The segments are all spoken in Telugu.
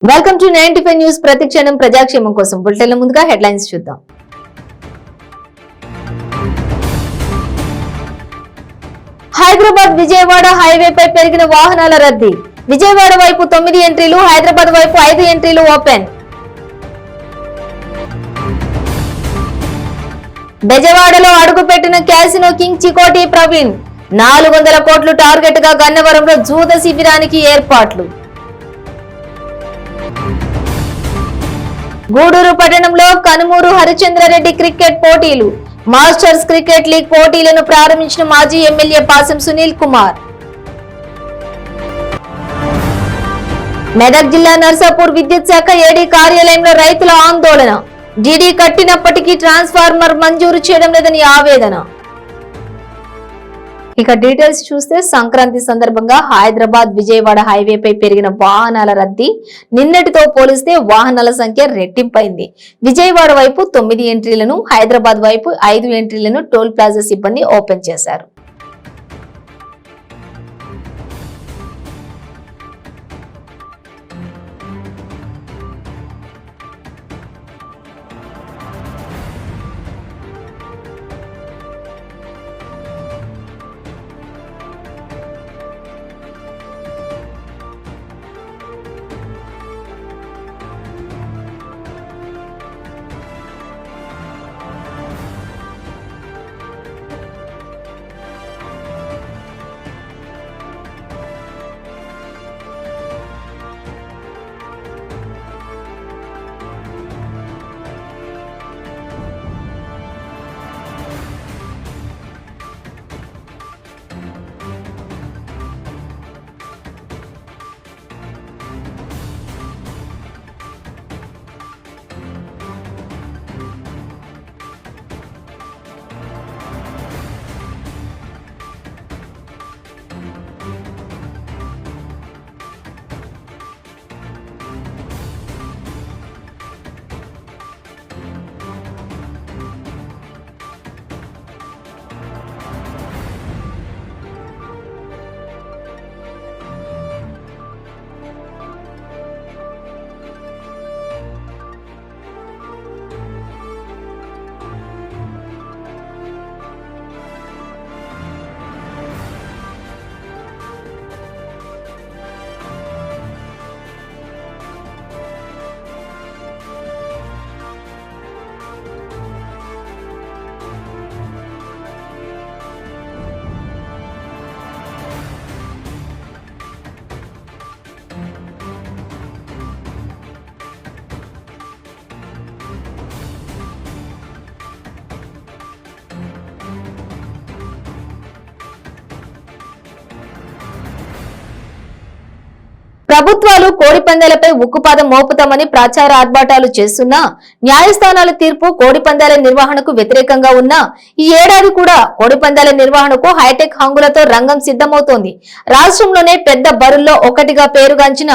Welcome to 95 news. ప్రతిక్షణం ప్రజాక్షేమం కోసం బులెటిన్ల ముందుగా హెడ్లైన్స్ చూద్దాం. హైదరాబాద్ విజయవాడ హైవేపై పెరిగిన వాహనాల రద్దీ. విజయవాడ వైపు 9 ఎంట్రీలు, హైదరాబాద్ వైపు 5 ఎంట్రీలు ఓపెన్. బెజవాడలో అడుగుపెట్టిన క్యాసినో కింగ్ చికోటి ప్రవీణ్. 400 కోట్లు టార్గెట్ గా గన్నవరంలో జూద శిబిరానికి ఏర్పాట్లు. గూడూరు పట్టణంలో కనుమూరు హరిచంద్రారెడ్డి క్రికెట్ పోటీలు. మాస్టర్స్ క్రికెట్ లీగ్ పోటీలను ప్రారంభించిన మాజీ ఎమ్మెల్యే పాసం సునీల్ కుమార్. మెదక్ జిల్లా నర్సాపూర్ విద్యుత్ శాఖ ఏడీ కార్యాలయంలో రైతుల ఆందోళన. డీడీ కట్టినప్పటికీ ట్రాన్స్ఫార్మర్ మంజూరు చేయడం లేదని ఆవేదన. ఇక డీటెయిల్స్ చూస్తే సంక్రాంతి సందర్భంగా హైదరాబాద్ విజయవాడ హైవేపై పెరిగిన వాహనాల రద్దీ నిన్నటితో పోలిస్తే వాహనాల సంఖ్య రెట్టింపైంది. విజయవాడ వైపు 9 ఎంట్రీలను, హైదరాబాద్ వైపు 5 ఎంట్రీలను టోల్ ప్లాజా సిబ్బంది ఓపెన్ చేశారు. ప్రభుత్వాలు కోడి పందాలపై ఉక్కుపాదం మోపుతామని ప్రచార ఆర్భాటాలు చేస్తున్నా న్యాయస్థానాల తీర్పు కోడి పందాల నిర్వహణకు వ్యతిరేకంగా ఉన్నా ఈ ఏడాది కూడా కోడి పందాల నిర్వహణకు హైటెక్ హంగులతో రంగం సిద్ధమవుతోంది. రాష్ట్రంలోనే పెద్ద బరుల్లో ఒకటిగా పేరుగాంచిన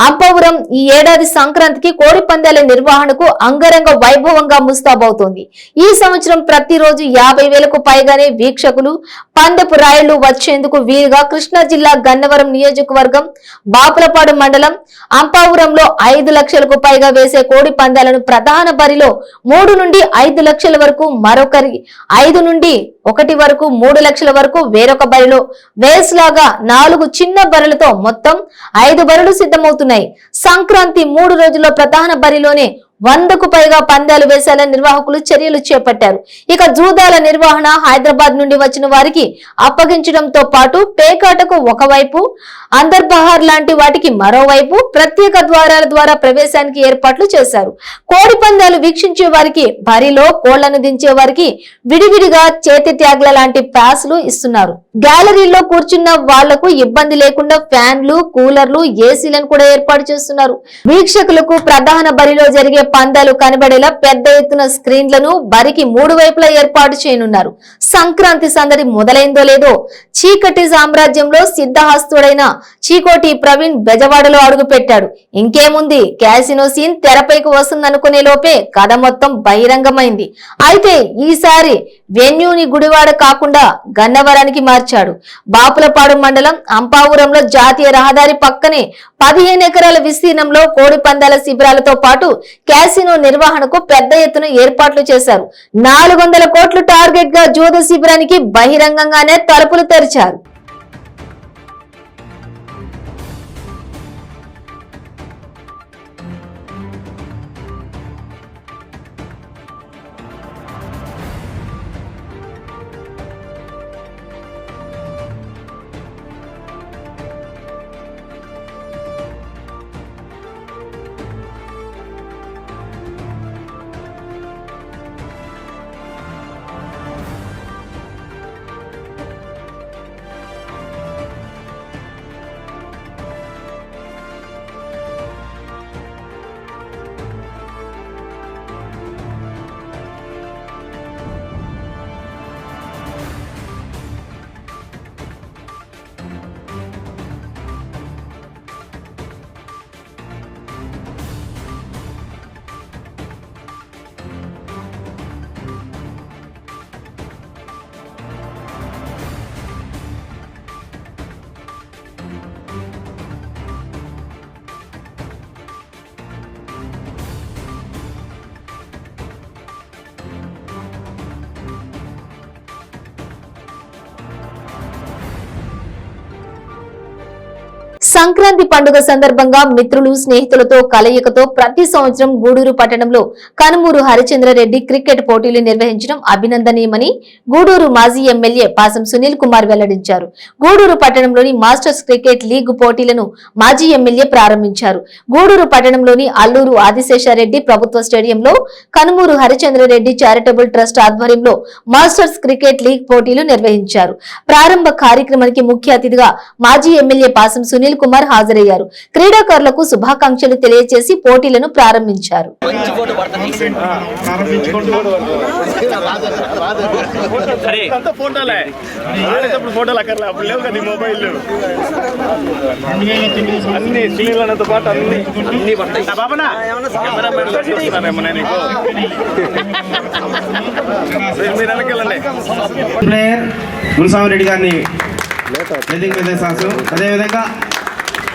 అంపవరం ఈ ఏడాది సంక్రాంతికి కోడి పందాల నిర్వహణకు అంగరంగ వైభవంగా ముస్తాబవుతోంది. ఈ సంవత్సరం ప్రతిరోజు 50,000కు పైగానే వీక్షకులు, పందెపు రాయళ్లు వచ్చేందుకు వీలుగా కృష్ణా జిల్లా గన్నవరం నియోజకవర్గం బాపులపాడు మండలం అంపాపురంలో 5 లక్షలకు పైగా వేసే కోడి పందాలను ప్రధాన బరిలో 3 నుండి 5 లక్షల వరకు, మరొకరి 5 నుండి 1 వరకు, 3 లక్షల వరకు వేరొక బరిలో వేస్లాగా 4 చిన్న బరులతో మొత్తం 5 బరులు సిద్ధమవుతున్నాయి. సంక్రాంతి 3 రోజుల్లో ప్రధాన బరిలోనే 100కు పైగా పందాలు వేసేలా నిర్వాహకులు చర్యలు చేపట్టారు. ఇక జూదాల నిర్వహణ హైదరాబాద్ నుండి వచ్చిన వారికి అప్పగించడంతో పాటు పేకాటకు ఒకవైపు, అందర్బహార్ లాంటి వాటికి మరోవైపు ప్రత్యేక ద్వారాల ద్వారా ప్రవేశానికి ఏర్పాట్లు చేశారు. కోడి పందాలు వీక్షించే వారికి, బరిలో కోళ్లను దించే వారికి విడివిడిగా చేతి ట్యాగ్ల లాంటి పాస్లు ఇస్తున్నారు. గ్యాలరీలో కూర్చున్న వాళ్లకు ఇబ్బంది లేకుండా ఫ్యాన్లు, కూలర్లు, ఏసీలను కూడా ఏర్పాటు చేస్తున్నారు. వీక్షకులకు ప్రధాన బరిలో జరిగే పందాలు కనబడేలా పెద్ద ఎత్తున స్క్రీన్లను బరికి 3 వైపులా ఏర్పాటు చేయనున్నారు. సంక్రాంతి సందడి మొదలైందో లేదో చీకటి సామ్రాజ్యంలో సిద్ధహస్తుడైన చీకోటి ప్రవీణ్ బెజవాడలో అడుగు పెట్టాడు. ఇంకేముంది, క్యాసినో సీన్ తెరపైకి వస్తుందనుకునే లోపే కథ మొత్తం బహిరంగమైంది. అయితే ఈసారి వెన్యూని గుడివాడ కాకుండా గన్నవరానికి మార్చాడు. బాపులపాడు మండలం అంపాపురంలో జాతీయ రహదారి పక్కనే 15 ఎకరాల విస్తీర్ణంలో కోడి పందాల శిబిరాలతో పాటు క్యాసినో నిర్వహణకు పెద్ద ఎత్తున ఏర్పాట్లు చేశారు. 400 కోట్లు టార్గెట్ గా జూద శిబిరానికి బహిరంగంగానే తలుపులు తెరిచారు. సంక్రాంతి పండుగ సందర్భంగా మిత్రులు స్నేహితులతో కలయికతో ప్రతి సంవత్సరం గూడూరు పట్టణంలో కనుమూరు హరిచంద్రారెడ్డి క్రికెట్ పోటీలు నిర్వహించడం అభినందనీయమని గూడూరు మాజీ ఎమ్మెల్యే పాసం సునీల్ కుమార్ వెల్లడించారు. గూడూరు పట్టణంలోని మాస్టర్స్ క్రికెట్ లీగ్ పోటీలను మాజీ ఎమ్మెల్యే ప్రారంభించారు. గూడూరు పట్టణంలోని అల్లూరు ఆదిశేషారెడ్డి ప్రభుత్వ స్టేడియంలో కనుమూరు హరిచంద్రారెడ్డి చారిటబుల్ ట్రస్ట్ ఆధ్వర్యంలో మాస్టర్స్ క్రికెట్ లీగ్ పోటీలు నిర్వహించారు. ప్రారంభ కార్యక్రమానికి ముఖ్య అతిథిగా మాజీ ఎమ్మెల్యే పాసం సునీల్ కుమార్ హాజరయ్యారు. క్రీడాకారులకు శుభాకాంక్షలు తెలియజేసి పోటీలను ప్రారంభించారు. గురుస్వామిరెడ్డి గారిని అదేవిధంగా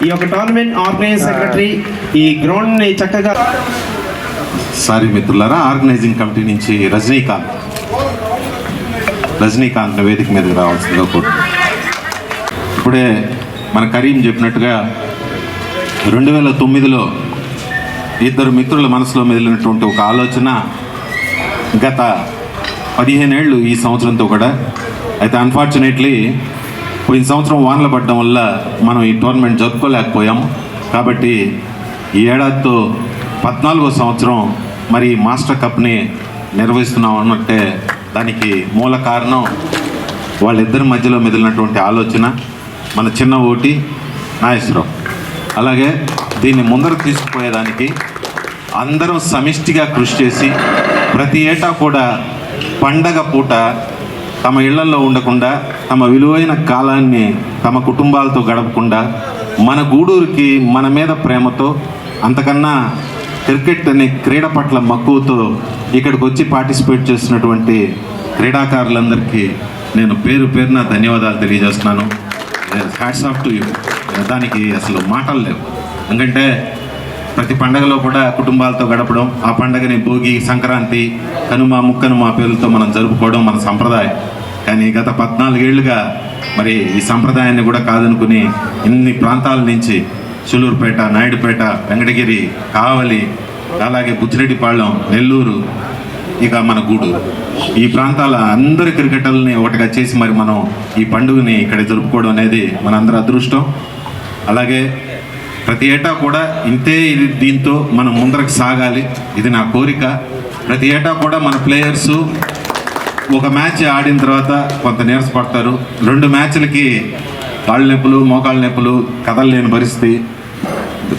ఈ యొక్క టోర్నమెంట్ ఆర్గనైజింగ్ సెక్రటరీ ఈ గ్రౌండ్ ని చక్కగా సారీ మిత్రులారా, ఆర్గనైజింగ్ కమిటీ నుంచి రజనీకాంత్ వేదిక మీదకి రావాల్సిందిగా కోరుతున్నాను. ఇప్పుడే మన కరీం చెప్పినట్టుగా 2009లో ఇద్దరు మిత్రుల మనసులో మెదిలినటువంటి ఒక ఆలోచన గత 15 ఏళ్ళు ఈ సంవత్సరంతో కూడా. అయితే అన్ఫార్చునేట్లీ పోయిన సంవత్సరం వానలు పడడం వల్ల మనం ఈ టోర్నమెంట్ జరుపుకోలేకపోయాము. కాబట్టి ఈ ఏడాదితో 14వ సంవత్సరం మరి మాస్టర్ కప్ని నిర్వహిస్తున్నాం అన్నట్టే దానికి మూల కారణం వాళ్ళిద్దరి మధ్యలో మెదిలినటువంటి ఆలోచన, మన చిన్న ఓటి నాగేశ్వరరావు. అలాగే దీన్ని ముందరకు తీసుకుపోయేదానికి అందరం సమిష్టిగా కృషి చేసి ప్రతి ఏటా కూడా పండగ పూట తమ ఇళ్లలో ఉండకుండా, తమ విలువైన కాలాన్ని తమ కుటుంబాలతో గడపకుండా మన గూడూరుకి మన మీద ప్రేమతో, అంతకన్నా క్రికెట్ అనే క్రీడ పట్ల మక్కువతో ఇక్కడికి వచ్చి పార్టిసిపేట్ చేస్తున్నటువంటి క్రీడాకారులందరికీ నేను పేరు పేరున ధన్యవాదాలు తెలియజేస్తున్నాను. Hats off to you. దానికి అసలు మాటలు లేవు. ఎందుకంటే ప్రతి పండగలో కూడా కుటుంబాలతో గడపడం, ఆ పండగని భోగి, సంక్రాంతి, కనుమ, ముక్కనుమ పేర్లతో మనం జరుపుకోవడం మన సంప్రదాయం. కానీ గత 14 ఏళ్ళుగా మరి ఈ సంప్రదాయాన్ని కూడా కాదనుకుని ఇన్ని ప్రాంతాల నుంచి చిలూరుపేట, నాయుడుపేట, వెంకటగిరి, కావలి, అలాగే బుచ్చిరెడ్డిపాళెం, నెల్లూరు, ఇక మన గూడూరు, ఈ ప్రాంతాల అందరి క్రికెటర్లని ఒకటిగా చేసి మరి మనం ఈ పండుగని ఇక్కడ జరుపుకోవడం అనేది మనందరి అదృష్టం. అలాగే ప్రతి ఏటా కూడా ఇంతే దీంతో మనం ముందరకు సాగాలి, ఇది నా కోరిక. ప్రతి ఏటా కూడా మన ప్లేయర్సు ఒక మ్యాచ్ ఆడిన తర్వాత కొంత నీరసపడతారు. 2 మ్యాచ్లకి కాళ్ళు నొప్పులు, మోకాళ్ళ నొప్పులు, కదలలేని పరిస్థితి.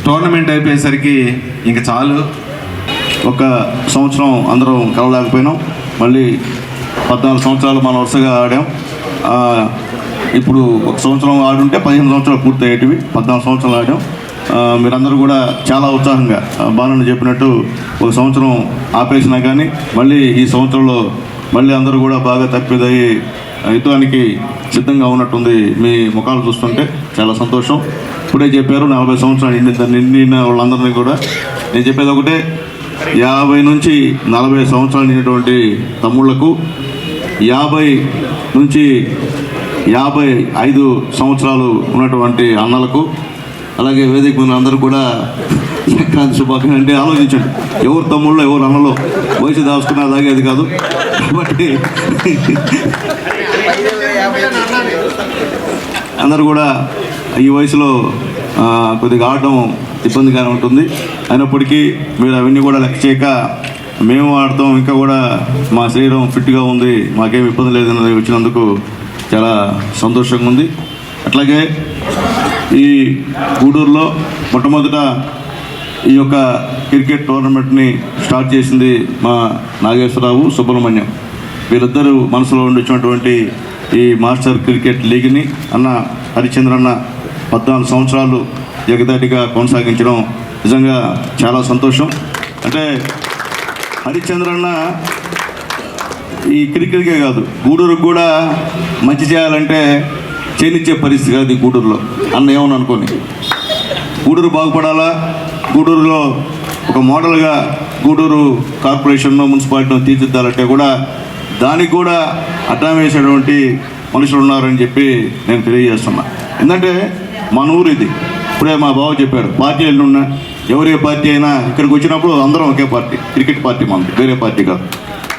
టోర్నమెంట్ అయిపోయేసరికి ఇంక చాలు. ఒక సంవత్సరం అందరం కలవలేకపోయినాం. మళ్ళీ 14 సంవత్సరాలు మనం వరుసగా ఆడాం. ఇప్పుడు ఒక సంవత్సరం ఆడుంటే 15 సంవత్సరాలు పూర్తయ్యేటివి. 14 సంవత్సరాలు ఆడాం. మీరందరూ కూడా చాలా ఉత్సాహంగా బాణను చెప్పినట్టు ఒక సంవత్సరం ఆపేసినా కానీ మళ్ళీ ఈ సంవత్సరంలో మళ్ళీ అందరూ కూడా బాగా తప్పిదయ్యి యుద్ధానికి సిద్ధంగా ఉన్నట్టుంది మీ ముఖాలు చూస్తుంటే. చాలా సంతోషం. ఇప్పుడే చెప్పారు 40 సంవత్సరాలు నిండిన వాళ్ళందరినీ కూడా. నేను చెప్పేది ఒకటే, 50 నుంచి 40 సంవత్సరాలు నిండినటువంటి తమ్ముళ్లకు, 50 నుంచి 55 సంవత్సరాలు ఉన్నటువంటి అన్నలకు, అలాగే వేదిక మీద అందరూ కూడా సంక్రాంతి శుభాకాంక్షలు. అంటే ఆలోచించండి, ఎవరు తమ్ముళ్ళు ఎవరు అన్నలో వయసు దాచుకున్నా తాగేది కాదు. కాబట్టి అందరూ కూడా ఈ వయసులో కొద్దిగా ఆడడం ఇబ్బందిగానే ఉంటుంది. అయినప్పటికీ మీరు అవన్నీ కూడా లెక్క చేయక మేము ఆడతాం, ఇంకా కూడా మా శరీరం ఫిట్గా ఉంది, మాకేం ఇబ్బంది లేదని వచ్చినందుకు చాలా సంతోషంగా ఉంది. అట్లాగే ఈ గూడూరులో మొట్టమొదట ఈ యొక్క క్రికెట్ టోర్నమెంట్ని స్టార్ట్ చేసింది మా నాగేశ్వరరావు, సుబ్రహ్మణ్యం. వీరిద్దరూ మనసులో ఉండిచ్చినటువంటి ఈ మాస్టర్ క్రికెట్ లీగ్ని అన్న హరిచంద్రన్న 14 సంవత్సరాలు జగదాటిగా కొనసాగించడం నిజంగా చాలా సంతోషం. అంటే హరిచంద్రన్న ఈ క్రికెట్కే కాదు, గూడూరుకు కూడా మంచి చేయాలంటే చేనిచ్చే పరిస్థితి కాదు ఈ గూడూరులో. అన్న ఏమని అనుకోని గూడూరు బాగుపడాలా, గూడూరులో ఒక మోడల్గా గూడూరు కార్పొరేషన్ను మున్సిపాలిటీను తీర్చిద్దాలంటే కూడా దానికి కూడా అడ్డం వేసేటువంటి మనుషులు ఉన్నారని చెప్పి నేను తెలియజేస్తున్నా. ఎందుకంటే మన ఊరు ఇది. ఇప్పుడే మా బావ చెప్పాడు, పార్టీలు ఉన్నా ఎవరే పార్టీ అయినా ఇక్కడికి వచ్చినప్పుడు అందరం ఒకే పార్టీ, క్రికెట్ పార్టీ మనది, వేరే పార్టీ కాదు.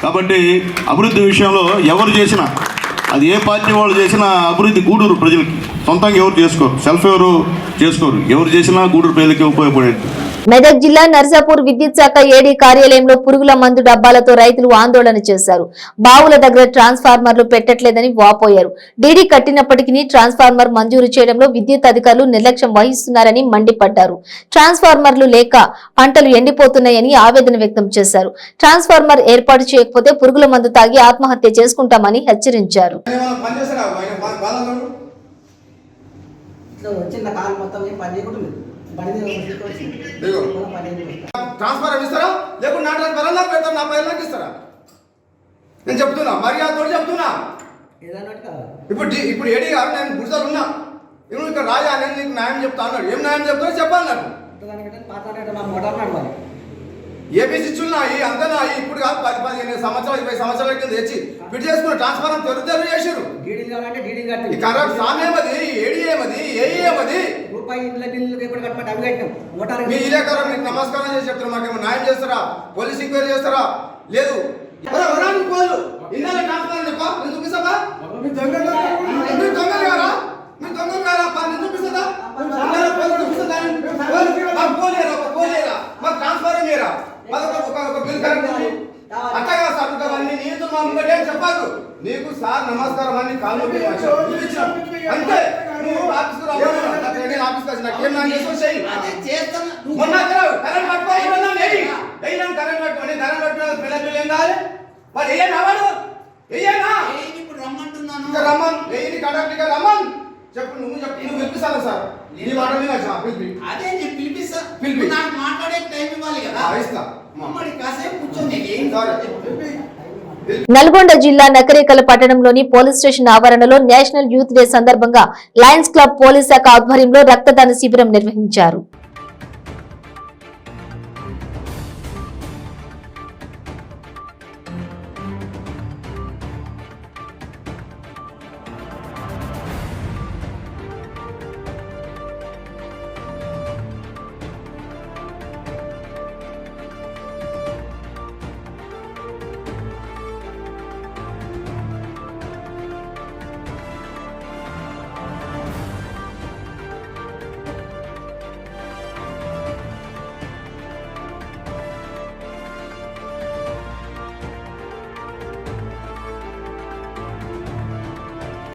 కాబట్టి అభివృద్ధి విషయంలో ఎవరు చేసినా, అది ఏ పార్టీ వాళ్ళు చేసినా అభివృద్ధి గూడూరు ప్రజలకి సొంతంగా ఎవరు చేసుకోరు, సెల్ఫ్ ఎవరు చేసుకోరు. ఎవరు చేసినా గూడూరు ప్రజలకి ఉపయోగపడేది. మెదక్ జిల్లా నర్సాపూర్ విద్యుత్ శాఖ ఏడీ కార్యాలయంలో పురుగుల మందు డబ్బాలతో రైతులు ఆందోళన చేశారు. బావుల దగ్గర ట్రాన్స్ఫార్మర్లు పెట్టట్లేదని వాపోయారు. డీడీ కట్టినప్పటికీ ట్రాన్స్ఫార్మర్ మంజూరు చేయడంలో విద్యుత్ అధికారులు నిర్లక్ష్యం వహిస్తున్నారని మండిపడ్డారు. ట్రాన్స్ఫార్మర్లు లేక పంటలు ఎండిపోతున్నాయని ఆవేదన వ్యక్తం చేశారు. ట్రాన్స్ఫార్మర్ ఏర్పాటు చేయకపోతే పురుగుల మందు తాగి ఆత్మహత్య చేసుకుంటామని హెచ్చరించారు. చిన్న కాలు మొత్తం ఏం పని చేయకుండా ట్రాన్స్ఫర్ ఇస్తారా లేకుంటే నాటకాలు బలంగా పెడతాం, నా పైన ఇస్తారా? నేను చెప్తున్నా, మర్యాదతో చెప్తున్నా. ఇప్పుడు ఏడీ గారు నేను గుడిసెలు ఉన్నా, ఇప్పుడు ఇక్కడ రాజా నేను నీకు న్యాయం చెప్తా అన్నాడు. ఏం న్యాయం చెప్తారో చెప్పాలి నాకు. ఏపీసీ ఉన్నాయి అంతనా, ఇప్పుడు కాదు 10-15 సంవత్సరాలు 20 సంవత్సరాల కింద తెచ్చి ఫిట్ చేసుకున్న ట్రాన్స్ఫార్మర్ తెరు చేసారు. సామి ఏమది, ఏడీ ఏమది, ఏఈ ఏమది, మీ ఇలాకారం మీకు నమస్కారం చేసి చెప్తారు. మాకేమో న్యాయం చేస్తారా? పోలీస్ ఎంక్వైరీ చేస్తారా? లేదు. ఇన్నాళ్ళ ట్రాన్స్ఫార్మర్ చెప్పా నేను చూపిస్తావా? మీ దొంగలు గారా, మీ దొంగలు గారా నేను చూపిస్తుందా? మాకు ట్రాన్స్ఫార్మర్ చేయరా? ఒక బిల్ కరెక్ట్ అట్టగా సార్ అవన్నీ నీతో మా ముంగటే చెప్పాదు. నీకు సార్ నమస్కారం అని కాళ్ళు అంతే. నువ్వు ఆఫీస్కి ఆఫీస్కి నాకేం నా మొన్న కరెంట్ పట్టుకొని కరెంట్ పట్టుకుని పిల్లలు ఏం కావాలి? వాడు ఏనా వాడు ఏనా ఇప్పుడు రమ్మంటున్నాను, రమ్మన్ ఏది కండక్టర్ రమ్మన్ చెప్పు. నువ్వు చెప్పు, నువ్వు పిలిపిస్తాను సార్. నీ మాట పిలిపి అదే పిలిపిస్తా. పిలిపి నాకు మాట్లాడే టైం ఇవ్వాలి కదా. ఇస్తా నల్గొండ జిల్లా నకరేకల్ పట్టణంలోని పోలీస్ స్టేషన్ ఆవరణలో నేషనల్ యూత్ డే సందర్భంగా లయన్స్ క్లబ్ పోలీస్ శాఖ ఆధ్వర్యంలో రక్తదాన శిబిరం నిర్వహించారు.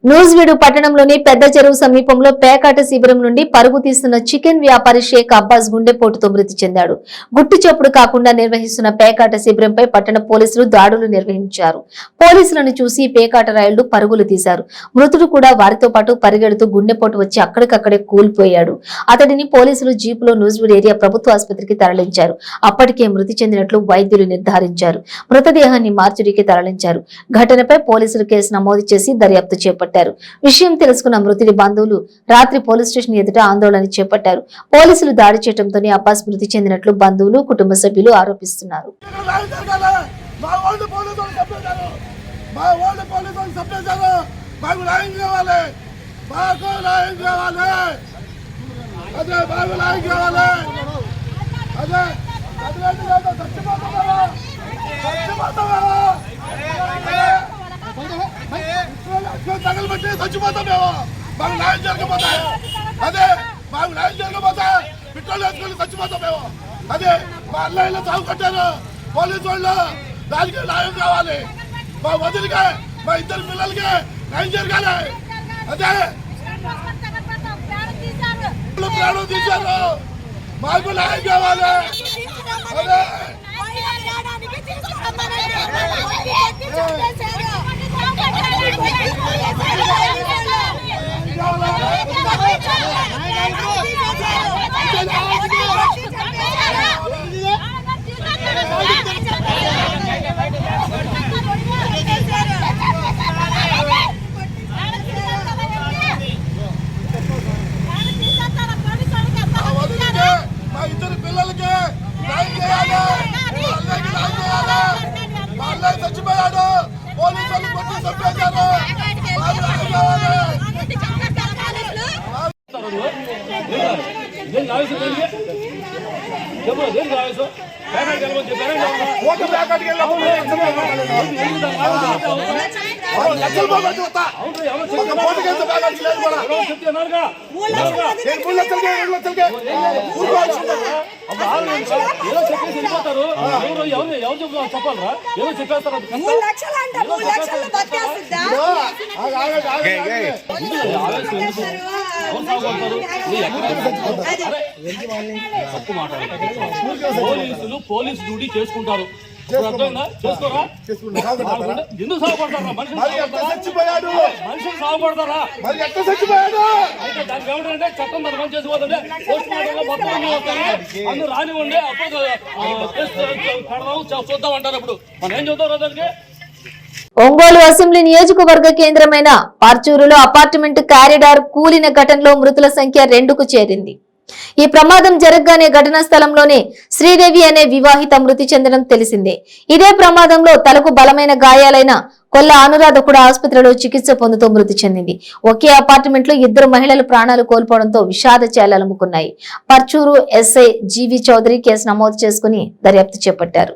నూజివీడు పట్టణంలోని పెద్ద చెరువు సమీపంలో పేకాట శిబిరం నుండి పరుగు తీస్తున్న చికెన్ వ్యాపారి షేక్ అబ్బాస్ గుండెపోటుతో మృతి చెందాడు. గుట్టు చప్పుడు కాకుండా నిర్వహిస్తున్న పేకాట శిబిరంపై పట్టణ పోలీసులు దాడులు నిర్వహించారు. పోలీసులను చూసి పేకాట రాయుళ్లు పరుగులు తీశారు. మృతుడు కూడా వారితో పాటు పరిగెడుతూ గుండెపోటు వచ్చి అక్కడికక్కడే కూలిపోయాడు. అతడిని పోలీసులు జీపులో నూజివీడు ఏరియా ప్రభుత్వ ఆసుపత్రికి తరలించారు. అప్పటికే మృతి చెందినట్లు వైద్యులు నిర్ధారించారు. మృతదేహాన్ని మార్చురీకి తరలించారు. ఘటనపై పోలీసులు కేసు నమోదు చేసి దర్యాప్తు చేపట్టారు. విషయం తెలుసుకున్న మృతుడి బంధువులు రాత్రి పోలీస్ స్టేషన్ ఎదుట ఆందోళన చేపట్టారు. పోలీసులు దాడి చేయడంతోనే అబ్బాస్ మృతి చెందినట్లు బంధువులు, కుటుంబ సభ్యులు ఆరోపిస్తున్నారు. తగలబట్టి చచ్చిపోతాం మేము. మాకు న్యాయం జరగకపోతే అదే మాకు న్యాయం జరగకపోతే పెట్రోల్ వేసుకొని చచ్చిపోతాం మేము. అదే మా అన్నయ్యలో చావు కట్టారు పోలీసు వాళ్ళు. దానికి న్యాయం కావాలి. మా వదిలికి మా ఇద్దరు పిల్లలకి న్యాయం జరగాలి. అదే ప్రాణం తీశారు. మాకు న్యాయం కావాలి. అదే మా ఇద్దరు పిల్లలకి న్యాయం చేయాలి. మా అన్నయ్య చచ్చిపోయాడు. పోలీసులు కొట్టి చంపేశారు. పోలీసులు పోలీసు డ్యూటీ చేసుకుంటారు. చేసుకోరా ఎందుకు సాగుపడతారా? మనుషులు సాగుపడతారా? అయితే దానికి ఏమిటంటే చట్టం తన పని చేసుకోవాలంటే పోస్ట్ మార్టం లో మొత్తం అన్ని వస్తాయి. అందరూ రానివ్వండి, అప్పుడు కడదాం చూద్దాం అంటారు. అప్పుడు మనం ఏం చూద్దాం రోజుకి. ఒంగోలు అసెంబ్లీ నియోజకవర్గ కేంద్రమైన పర్చూరులో అపార్ట్మెంట్ కారిడార్ కూలిన ఘటనలో మృతుల సంఖ్య 2కు చేరింది. ఈ ప్రమాదం జరగగానే ఘటనా స్థలంలోనే శ్రీదేవి అనే వివాహిత మృతి చెందడం తెలిసిందే. ఇదే ప్రమాదంలో తలకు బలమైన గాయాలైన కొల్ల అనురాధ కూడా ఆసుపత్రిలో చికిత్స పొందుతూ మృతి చెందింది. ఒకే అపార్ట్మెంట్ లో 2 మహిళలు ప్రాణాలు కోల్పోవడంతో విషాద ఛాయలముకున్నాయి. పర్చూరు ఎస్ఐ జీవి చౌదరి కేసు నమోదు చేసుకుని దర్యాప్తు చేపట్టారు.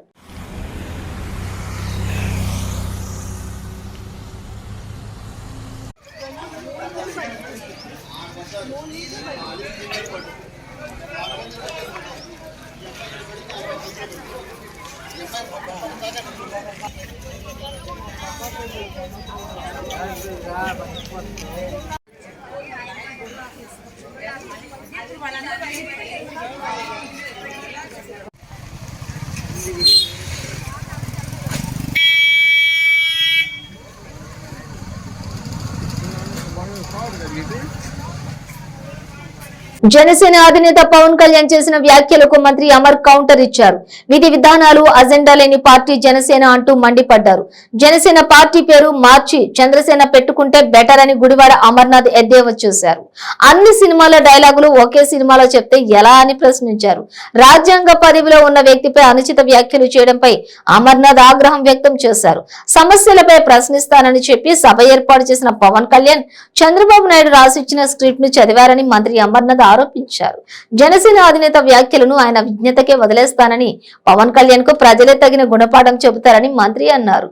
జనసేన అధినేత పవన్ కళ్యాణ్ చేసిన వ్యాఖ్యలకు మంత్రి అమర్ కౌంటర్ ఇచ్చారు. విధి విధానాలు అజెండా లేని పార్టీ జనసేన అంటూ మండిపడ్డారు. జనసేన పార్టీ పేరు మార్చి చంద్రసేన పెట్టుకుంటే బెటర్ అని గుడివాడ అమర్నాథ్ ఎద్దేవా చేశారు. అన్ని సినిమాల డైలాగులు ఒకే సినిమాలో చెప్తే ఎలా అని ప్రశ్నించారు. రాజ్యాంగ పదవిలో ఉన్న వ్యక్తిపై అనుచిత వ్యాఖ్యలు చేయడంపై అమర్నాథ్ ఆగ్రహం వ్యక్తం చేశారు. సమస్యలపై ప్రశ్నిస్తానని చెప్పి సభ ఏర్పాటు చేసిన పవన్ కళ్యాణ్ చంద్రబాబు నాయుడు రాసిచ్చిన స్క్రిప్ట్ ను చదివారని మంత్రి అమర్నాథ్ ఆరోపించారు. జనసేన అధినేత వ్యాఖ్యలను ఆయన విజ్ఞతకే వదిలేస్తానని, పవన్ కళ్యాణ్ కు ప్రజలే తగిన గుణపాఠం చెబుతారని మంత్రి అన్నారు.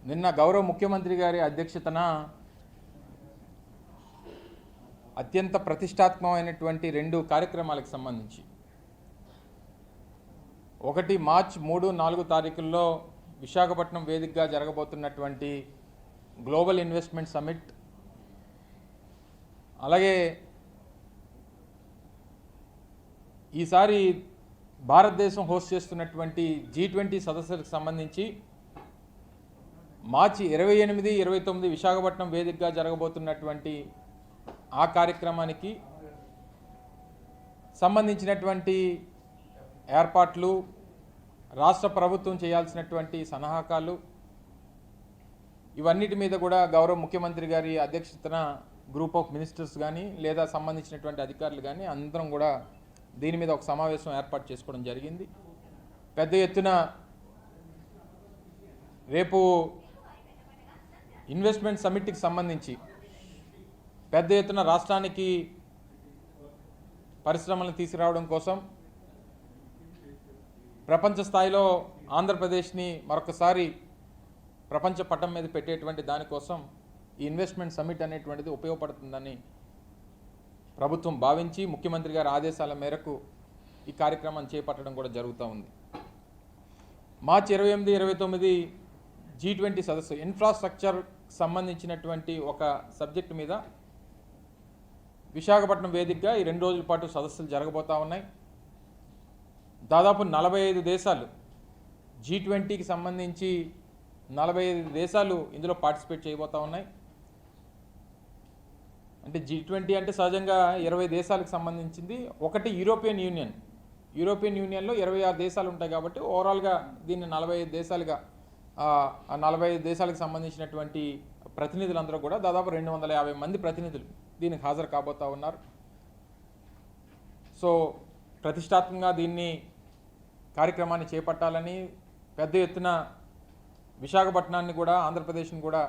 నిన్న గౌరవ ముఖ్యమంత్రి గారి అధ్యక్షతన అత్యంత ప్రతిష్టాత్మకమైనటువంటి 2 కార్యక్రమాలకు సంబంధించి, ఒకటి మార్చి 3, 4 తారీఖుల్లో విశాఖపట్నం వేదికగా జరగబోతున్నటువంటి గ్లోబల్ ఇన్వెస్ట్మెంట్ సమిట్, అలాగే ఈసారి భారతదేశం హోస్ట్ చేస్తున్నటువంటి G20 సదస్సులకు సంబంధించి మార్చి 28, 29 విశాఖపట్నం వేదికగా జరగబోతున్నటువంటి ఆ కార్యక్రమానికి సంబంధించినటువంటి ఏర్పాట్లు, రాష్ట్ర ప్రభుత్వం చేయాల్సినటువంటి సన్నాహకాలు, ఇవన్నిటి మీద కూడా గౌరవ ముఖ్యమంత్రి గారి అధ్యక్షతన గ్రూప్ ఆఫ్ మినిస్టర్స్ కానీ లేదా సంబంధించినటువంటి అధికారులు కానీ అందరం కూడా దీని మీద ఒక సమావేశం ఏర్పాటు చేసుకోవడం జరిగింది. పెద్ద ఎత్తున రేపు ఇన్వెస్ట్మెంట్ సమిట్కి సంబంధించి పెద్ద ఎత్తున రాష్ట్రానికి పరిశ్రమలను తీసుకురావడం కోసం, ప్రపంచ స్థాయిలో ఆంధ్రప్రదేశ్ని మరొకసారి ప్రపంచ పటం మీద పెట్టేటువంటి దానికోసం ఈ ఇన్వెస్ట్మెంట్ సమిట్ అనేటువంటిది ఉపయోగపడుతుందని ప్రభుత్వం భావించి ముఖ్యమంత్రి గారి ఆదేశాల మేరకు ఈ కార్యక్రమాన్ని చేపట్టడం కూడా జరుగుతూ ఉంది. మార్చి 28, 29 G20 సదస్సు ఇన్ఫ్రాస్ట్రక్చర్ సంబంధించినటువంటి ఒక సబ్జెక్టు మీద విశాఖపట్నం వేదికగా ఈ 2 రోజుల పాటు సదస్సులు జరగబోతూ ఉన్నాయి. దాదాపు 45 దేశాలు G20కి సంబంధించి 45 దేశాలు ఇందులో పార్టిసిపేట్ చేయబోతూ ఉన్నాయి. అంటే G20 అంటే సహజంగా 20 దేశాలకు సంబంధించింది. ఒకటి యూరోపియన్ యూనియన్లో 26 దేశాలు ఉంటాయి కాబట్టి ఓవరాల్గా దీన్ని 45 దేశాలుగా 45 దేశాలకు సంబంధించినటువంటి ప్రతినిధులందరూ కూడా దాదాపు 250 మంది ప్రతినిధులు దీనికి హాజరు కాబోతూ ఉన్నారు. సో ప్రతిష్టాత్మకంగా దీన్ని కార్యక్రమాన్ని చేపట్టాలని పెద్ద ఎత్తున విశాఖపట్నాన్ని కూడా ఆంధ్రప్రదేశ్ని కూడా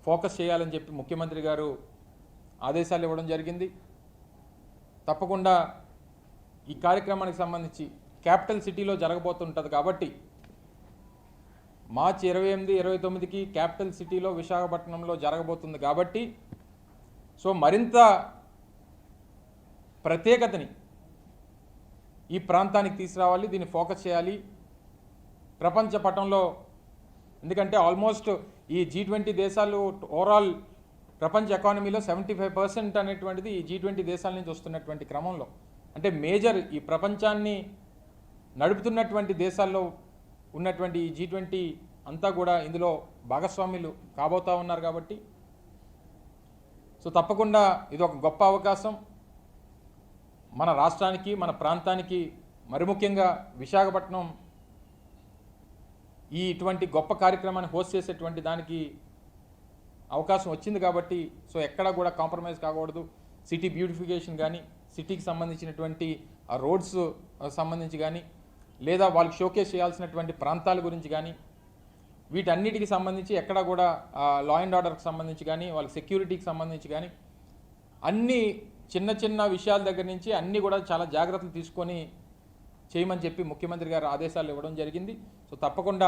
ఫోకస్ చేయాలని చెప్పి ముఖ్యమంత్రి గారు ఆదేశాలు ఇవ్వడం జరిగింది. తప్పకుండా ఈ కార్యక్రమానికి సంబంధించి క్యాపిటల్ సిటీలో జరగబోతుంటుంది కాబట్టి మార్చి 28, 29కి క్యాపిటల్ సిటీలో విశాఖపట్నంలో జరగబోతుంది కాబట్టి సో మరింత ప్రత్యేకతని ఈ ప్రాంతానికి తీసుకురావాలి, దీన్ని ఫోకస్ చేయాలి ప్రపంచ పటంలో. ఎందుకంటే ఆల్మోస్ట్ ఈ G20 దేశాలు ఓవరాల్ ప్రపంచ ఎకానమీలో 75% అనేటువంటిది ఈ G20 దేశాల నుంచి వస్తున్నటువంటి క్రమంలో, అంటే మేజర్ ఈ ప్రపంచాన్ని నడుపుతున్నటువంటి దేశాల్లో ఉన్నటువంటి ఈ G20 అంతా కూడా ఇందులో భాగస్వాములు కాబోతూ ఉన్నారు కాబట్టి సో తప్పకుండా ఇది ఒక గొప్ప అవకాశం మన రాష్ట్రానికి, మన ప్రాంతానికి, మరి ముఖ్యంగా విశాఖపట్నం ఇటువంటి గొప్ప కార్యక్రమాన్ని హోస్ట్ చేసేటువంటి దానికి అవకాశం వచ్చింది కాబట్టి సో ఎక్కడా కూడా కాంప్రమైజ్ కాకూడదు. సిటీ బ్యూటిఫికేషన్ కానీ, సిటీకి సంబంధించినటువంటి ఆ రోడ్స్ సంబంధించి కానీ, లేదా వాళ్ళకి షోకేస్ చేయాల్సినటువంటి ప్రాంతాల గురించి కానీ, వీటన్నిటికి సంబంధించి ఎక్కడా కూడా లా అండ్ ఆర్డర్కి సంబంధించి కానీ, వాళ్ళకి సెక్యూరిటీకి సంబంధించి కానీ అన్ని చిన్న చిన్న విషయాల దగ్గర నుంచి అన్నీ కూడా చాలా జాగ్రత్తలు తీసుకొని చేయమని చెప్పి ముఖ్యమంత్రి గారు ఆదేశాలు ఇవ్వడం జరిగింది. సో తప్పకుండా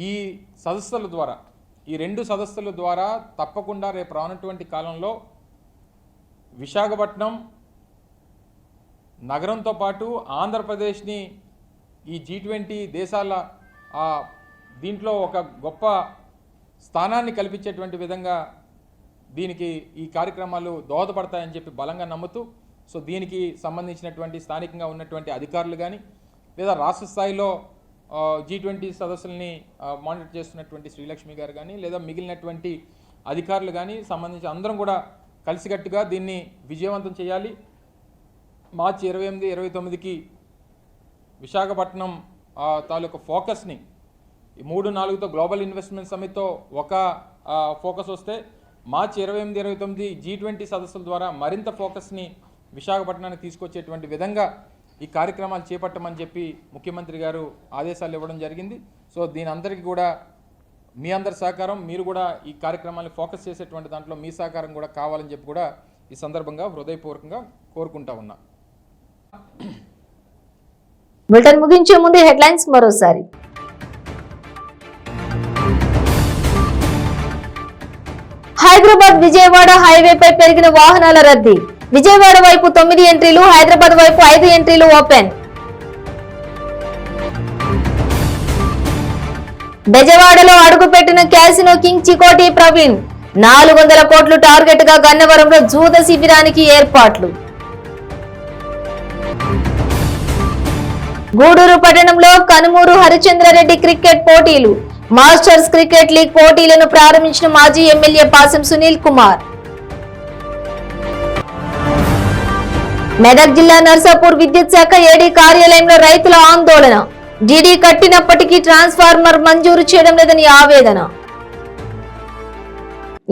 ఈ సదస్సుల ద్వారా, ఈ 2 సదస్సుల ద్వారా తప్పకుండా రేపు రానటువంటి కాలంలో విశాఖపట్నం నగరంతో పాటు ఆంధ్రప్రదేశ్ని ఈ G20 దేశాల దీంట్లో ఒక గొప్ప స్థానాన్ని కల్పించేటువంటి విధంగా దీనికి ఈ కార్యక్రమాలు దోహదపడతాయని చెప్పి బలంగా నమ్ముతూ సో దీనికి సంబంధించినటువంటి స్థానికంగా ఉన్నటువంటి అధికారులు కానీ లేదా రాష్ట్ర స్థాయిలో G20 సదస్సుల్ని మానిటర్ చేస్తున్నటువంటి శ్రీలక్ష్మి గారు కానీ లేదా మిగిలినటువంటి అధికారులు కానీ సంబంధించి అందరం కూడా కలిసికట్టుగా దీన్ని విజయవంతం చేయాలి. మార్చి 28, 29కి విశాఖపట్నం తాలూకు ఫోకస్ని ఈ 3, 4తో గ్లోబల్ ఇన్వెస్ట్మెంట్ సమిట్తో ఒక ఫోకస్ వస్తే మార్చి 28, 29 G20 సదస్సుల ద్వారా మరింత ఫోకస్ని విశాఖపట్నానికి తీసుకొచ్చేటువంటి విధంగా ఈ కార్యక్రమాలు చేపట్టమని చెప్పి ముఖ్యమంత్రి గారు ఆదేశాలు ఇవ్వడం జరిగింది. సో దీని అందరికీ కూడా మీ అందరి సహకారం, మీరు కూడా ఈ కార్యక్రమాన్ని ఫోకస్ చేసేటువంటి దాంట్లో మీ సహకారం కూడా కావాలని చెప్పి కూడా ఈ సందర్భంగా హృదయపూర్వకంగా కోరుకుంటా ఉన్నా. బులెటిన్ ముగించే ముందు హెడ్లైన్స్ మరోసారి. హైదరాబాద్ విజయవాడ హైవేపై పెరిగిన వాహనాల రద్దీ. విజయవాడ వైపు 9 ఎంట్రీలు, హైదరాబాద్ వైపు 5 ఎంట్రీలు ఓపెన్. బెజవాడలో అడుగుపెట్టిన క్యాసినో కింగ్ చికోటి ప్రవీణ్ 400 కోట్లు టార్గెట్ గా గన్నవరంలో జూద శిబిరానికి ఏర్పాట్లు. గూడూరు పట్టణంలో కనుమూరు హరిచంద్రారెడ్డి క్రికెట్ పోటీలు, మాస్టర్స్ క్రికెట్ లీగ్ పోటీలను ప్రారంభించిన మాజీ ఎమ్మెల్యే పాసం సునీల్ కుమార్. మెదక్ జిల్లా నర్సాపూర్ విద్యుత్ శాఖ ఏడీ కార్యాలయంలో రైతుల ఆందోళన. డీడీ కట్టినప్పటికీ ట్రాన్స్ఫార్మర్ మంజూరు చేయడం లేదని ఆవేదన.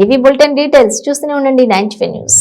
ఇవి బులెటిన్ డీటెయిల్స్. చూస్తూనే ఉండండి 95 న్యూస్.